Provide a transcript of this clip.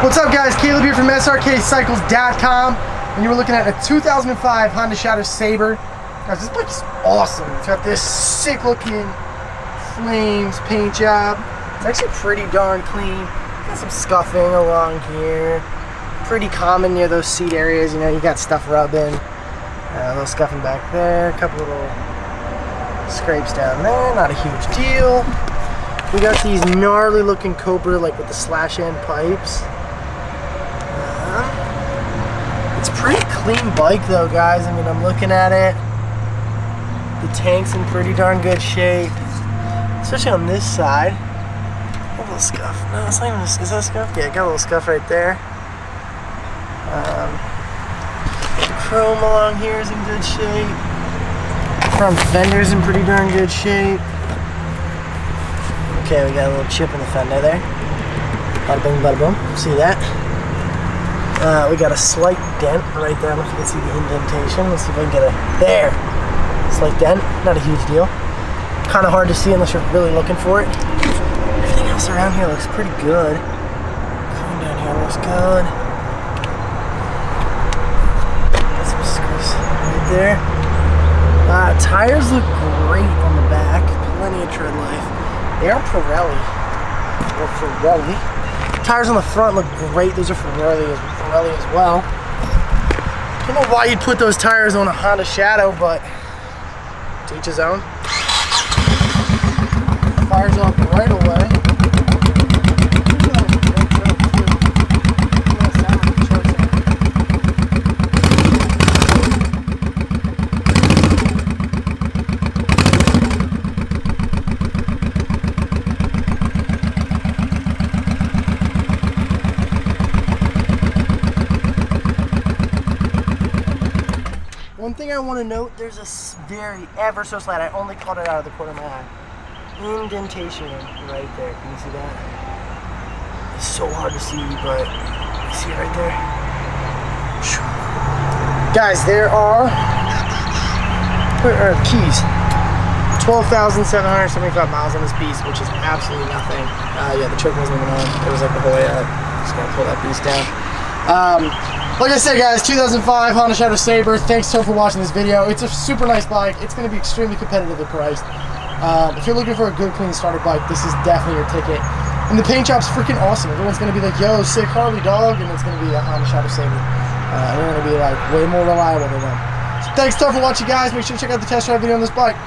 What's up guys, Caleb here from Srkcycles.com, and you were looking at a 2005 Honda Shadow Sabre. Guys, this bike is awesome. It's got this sick looking flames paint job. It's actually pretty darn clean. Got some scuffing along here. Pretty common near those seat areas, you know, you got stuff rubbing. A little scuffing back there, a couple little scrapes down there, not a huge deal. We got these gnarly looking Cobra, like with the slash end pipes. It's a pretty clean bike though, guys. I mean, I'm looking at it. The tank's in pretty darn good shape, especially on this side. A little scuff. No, it's not even. Is that a scuff? Yeah, got a little scuff right there. The chrome along here is in good shape. Front fender's in pretty darn good shape. Okay, we got a little chip in the fender there. Bada boom, bada boom. See that? We got a slight dent right there. I don't know if you can see the indentation. Let's see if I can get it. There! Slight dent. Not a huge deal. Kind of hard to see unless you're really looking for it. Everything else around here looks pretty good. Coming down here looks good. Got some screws right there. Tires look great on the back. Plenty of tread life. They are Pirelli. Or Pirelli. Tires on the front look great. Those are Pirelli as well. Don't know why you'd put those tires on a Honda Shadow, but to each his own. Fires up right away. One thing I want to note, there's a very ever so slight, I only caught it out of the corner of my eye, indentation right there. Can you see that? It's so hard to see, but you see it right there? Guys, there are keys. 12,775 miles on this beast, which is absolutely nothing. Yeah, the choke wasn't even on. It was like the whole way up. Just gonna pull that beast down. Like I said, guys, 2005 Honda Shadow Sabre. Thanks so much for watching this video. It's a super nice bike. It's going to be extremely competitively priced. If you're looking for a good, clean starter bike, this is definitely your ticket. And the paint job's freaking awesome. Everyone's going to be like, yo, sick Harley dog, and it's going to be a Honda Shadow Sabre. They're going to be like way more reliable than them. So thanks so much for watching, guys. Make sure to check out the test drive video on this bike.